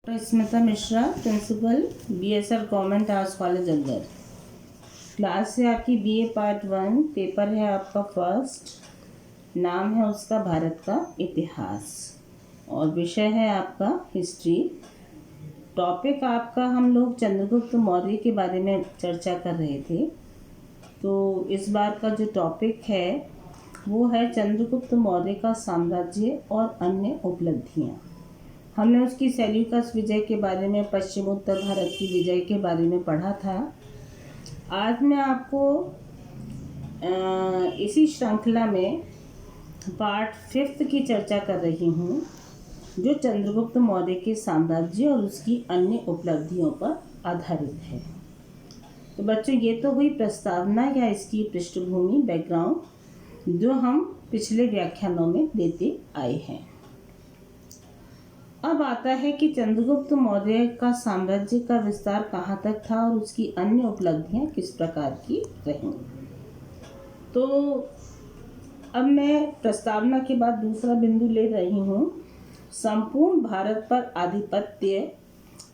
Smita Mishra, principal BSR government arts college अंदर। Class है आपकी BA पार्ट 1। पेपर है आपका फर्स्ट। नाम है उसका भारत का इतिहास और विषय है आपका हिस्ट्री। टॉपिक आपका हम लोग चंद्रगुप्त मौर्य के बारे में चर्चा कर रहे थे। तो इस बार का जो टॉपिक है वो है चंद्रगुप्त मौर्य का साम्राज्य और अन्य उपलब्धियाँ। हमने उसकी सेल्यूकस विजय के बारे में, पश्चिमोत्तर भारत की विजय के बारे में पढ़ा था। आज मैं आपको इसी श्रृंखला में पार्ट 5 की चर्चा कर रही हूँ, जो चंद्रगुप्त मौर्य के साम्राज्य और उसकी अन्य उपलब्धियों पर आधारित है। तो बच्चों, ये तो हुई प्रस्तावना या इसकी पृष्ठभूमि, बैकग्राउंड, जो हम पिछले व्याख्यानों में देते आए हैं। अब आता है कि चंद्रगुप्त मौर्य का साम्राज्य का विस्तार कहाँ तक था और उसकी अन्य उपलब्धियाँ किस प्रकार की रहीं। तो अब मैं प्रस्तावना के बाद दूसरा बिंदु ले रही हूँ, संपूर्ण भारत पर आधिपत्य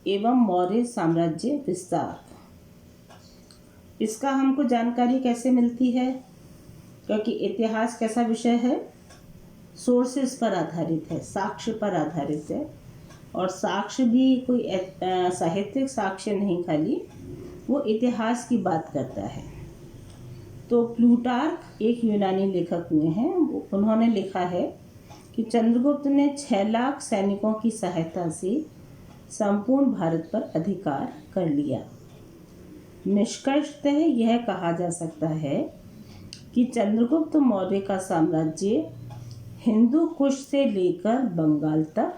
एवं मौर्य साम्राज्य विस्तार। इसका हमको जानकारी कैसे मिलती है? क्योंकि इतिहास कैसा विषय है? सोर्सेस पर आधारित है, साक्ष्य पर आधारित है। और साक्ष्य भी कोई साहित्यिक साक्ष्य नहीं, खाली वो इतिहास की बात करता है। तो प्लूटार्क एक यूनानी लेखक हुए हैं, उन्होंने लिखा है कि चंद्रगुप्त ने 6 लाख सैनिकों की सहायता से संपूर्ण भारत पर अधिकार कर लिया। निष्कर्षतः यह कहा जा सकता है कि चंद्रगुप्त मौर्य का साम्राज्य हिंदू कुश से लेकर बंगाल तक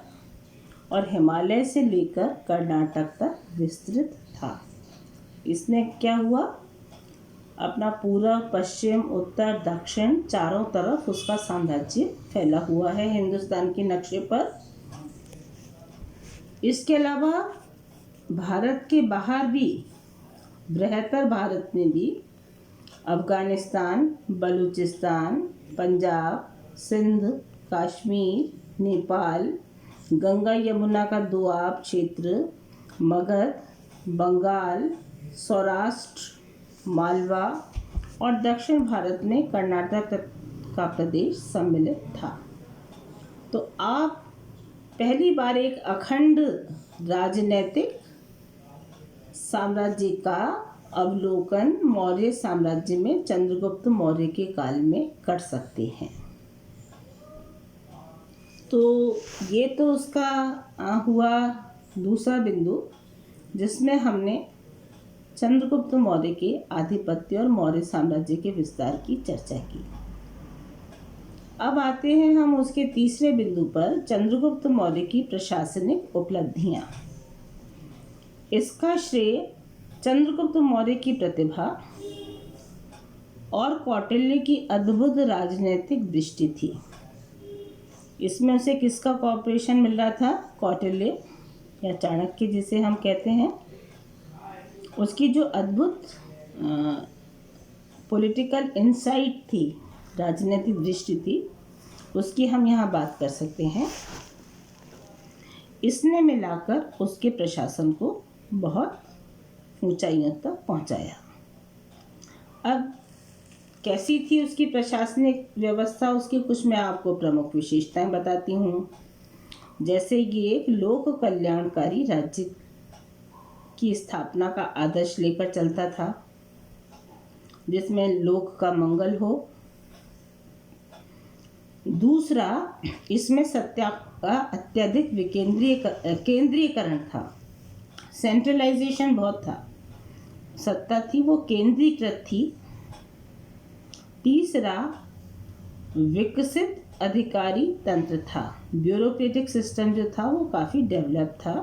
और हिमालय से लेकर कर्नाटक तक विस्तृत था। इसमें क्या हुआ, अपना पूरा पश्चिम, उत्तर, दक्षिण, चारों तरफ उसका साम्राज्य फैला हुआ है हिंदुस्तान के नक्शे पर। इसके अलावा भारत के बाहर भी, बृहत्तर भारत में भी अफगानिस्तान, बलूचिस्तान, पंजाब, सिंध, कश्मीर, नेपाल, गंगा यमुना का दोआब क्षेत्र, मगध, बंगाल, सौराष्ट्र, मालवा और दक्षिण भारत में कर्नाटक का प्रदेश सम्मिलित था। तो आप पहली बार एक अखंड राजनैतिक साम्राज्य का अवलोकन मौर्य साम्राज्य में चंद्रगुप्त मौर्य के काल में कर सकते हैं। तो ये तो उसका हुआ दूसरा बिंदु, जिसमें हमने चंद्रगुप्त मौर्य के आधिपत्य और मौर्य साम्राज्य के विस्तार की चर्चा की। अब आते हैं हम उसके तीसरे बिंदु पर, चंद्रगुप्त मौर्य की प्रशासनिक उपलब्धियां। इसका श्रेय चंद्रगुप्त मौर्य की प्रतिभा और कौटिल्य की अद्भुत राजनीतिक दृष्टि थी। इसमें उसे किसका कॉपरेशन मिल रहा था? कौटिल्य या चाणक्य जिसे हम कहते हैं, उसकी जो अद्भुत पॉलिटिकल इंसाइट थी, राजनीतिक दृष्टि थी, उसकी हम यहाँ बात कर सकते हैं। इसने मिलाकर उसके प्रशासन को बहुत ऊंचाइयों तक पहुँचाया। अब कैसी थी उसकी प्रशासनिक व्यवस्था? उसकी कुछ मैं आपको प्रमुख विशेषताएं बताती हूँ। जैसे ये एक लोक कल्याणकारी राज्य की स्थापना का आदर्श लेकर चलता था, जिसमें लोक का मंगल हो। दूसरा, इसमें सत्ता का अत्यधिक केंद्रीयकरण था, सेंट्रलाइजेशन बहुत था। सत्ता थी वो केंद्रीकृत थी। तीसरा, विकसित अधिकारी तंत्र था, ब्यूरोक्रेटिक सिस्टम जो था वो काफ़ी डेवलप था।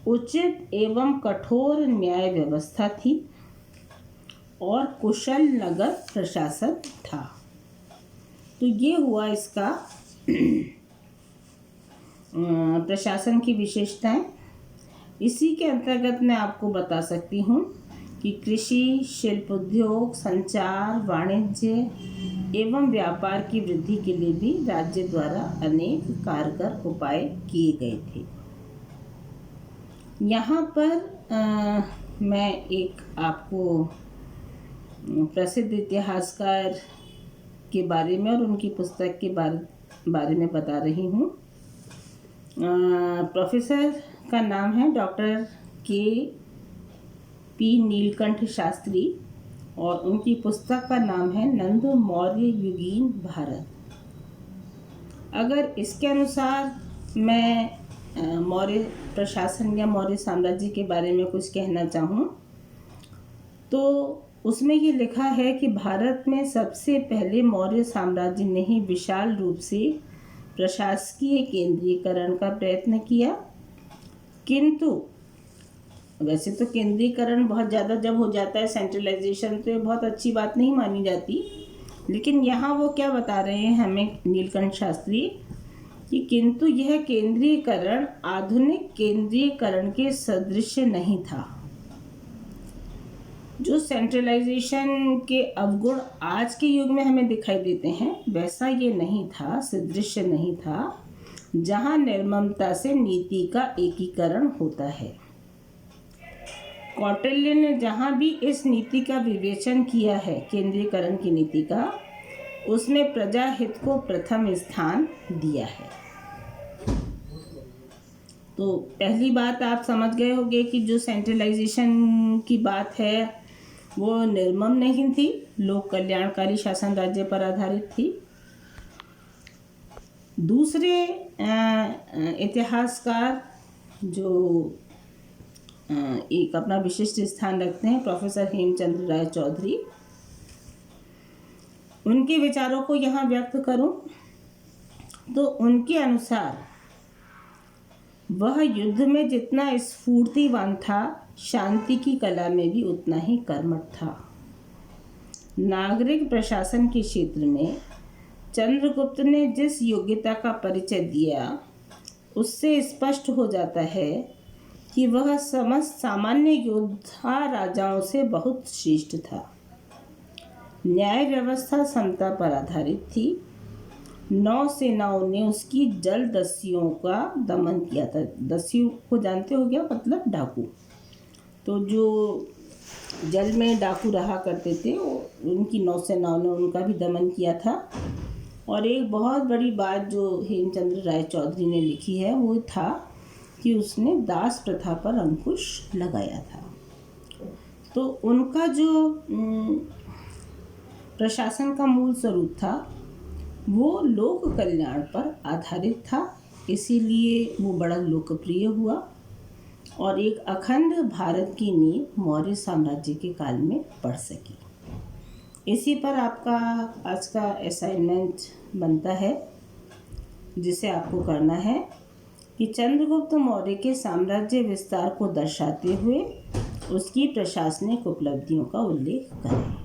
उचित एवं कठोर न्याय व्यवस्था थी और कुशल नगर प्रशासन था। तो ये हुआ इसका प्रशासन की विशेषताएं। इसी के अंतर्गत मैं आपको बता सकती हूँ कि कृषि, शिल्प उद्योग, संचार, वाणिज्य एवं व्यापार की वृद्धि के लिए भी राज्य द्वारा अनेक कारगर उपाय किए गए थे। यहाँ पर मैं एक आपको प्रसिद्ध इतिहासकार के बारे में और उनकी पुस्तक के बारे में बता रही हूँ। प्रोफेसर का नाम है डॉक्टर के.पी. नीलकंठ शास्त्री और उनकी पुस्तक का नाम है नंद मौर्य युगीन भारत। अगर इसके अनुसार मैं मौर्य प्रशासन या मौर्य साम्राज्य के बारे में कुछ कहना चाहूँ तो उसमें ये लिखा है कि भारत में सबसे पहले मौर्य साम्राज्य ने ही विशाल रूप से प्रशासकीय केंद्रीकरण का प्रयत्न किया, किंतु वैसे तो केंद्रीकरण बहुत ज़्यादा जब हो जाता है, सेंट्रलाइजेशन, तो ये बहुत अच्छी बात नहीं मानी जाती। लेकिन यहाँ वो क्या बता रहे हैं हमें नीलकंठ शास्त्री कि किंतु यह केंद्रीकरण आधुनिक केंद्रीकरण के सदृश नहीं था। जो सेंट्रलाइजेशन के अवगुण आज के युग में हमें दिखाई देते हैं वैसा ये नहीं था, सदृश नहीं था, जहाँ निर्ममता से नीति का एकीकरण होता है। कौटिल्य ने जहाँ भी इस नीति का विवेचन किया है, केंद्रीकरण की नीति का, उसमें प्रजा हित को प्रथम स्थान दिया है। तो पहली बात आप समझ गए होंगे कि जो सेंट्रलाइजेशन की बात है वो निर्मम नहीं थी, लोक कल्याणकारी शासन राज्य पर आधारित थी। दूसरे इतिहासकार जो एक अपना विशिष्ट स्थान रखते हैं, प्रोफेसर हेमचंद्र राय चौधरी, उनके विचारों को यहाँ व्यक्त करूं तो उनके अनुसार वह युद्ध में जितना स्फूर्तिवान था, शांति की कला में भी उतना ही कर्मठ था। नागरिक प्रशासन के क्षेत्र में चंद्रगुप्त ने जिस योग्यता का परिचय दिया उससे स्पष्ट हो जाता है कि वह समस्त सामान्य योद्धा राजाओं से बहुत श्रेष्ठ था। न्याय व्यवस्था समता पर आधारित थी। 9 सेनाओं ने उसकी जल दस्युओं का दमन किया था। दस्यु को जानते हो क्या, मतलब डाकू। तो जो जल में डाकू रहा करते थे उनकी 9 सेनाओं ने उनका भी दमन किया था। और एक बहुत बड़ी बात जो हेमचंद्र राय चौधरी ने लिखी है वो था कि उसने दास प्रथा पर अंकुश लगाया था। तो उनका जो प्रशासन का मूल स्वरूप था वो लोक कल्याण पर आधारित था, इसीलिए वो बड़ा लोकप्रिय हुआ और एक अखंड भारत की नींव मौर्य साम्राज्य के काल में पड़ सकी। इसी पर आपका आज का असाइनमेंट बनता है, जिसे आपको करना है कि चंद्रगुप्त मौर्य के साम्राज्य विस्तार को दर्शाते हुए उसकी प्रशासनिक उपलब्धियों का उल्लेख करें।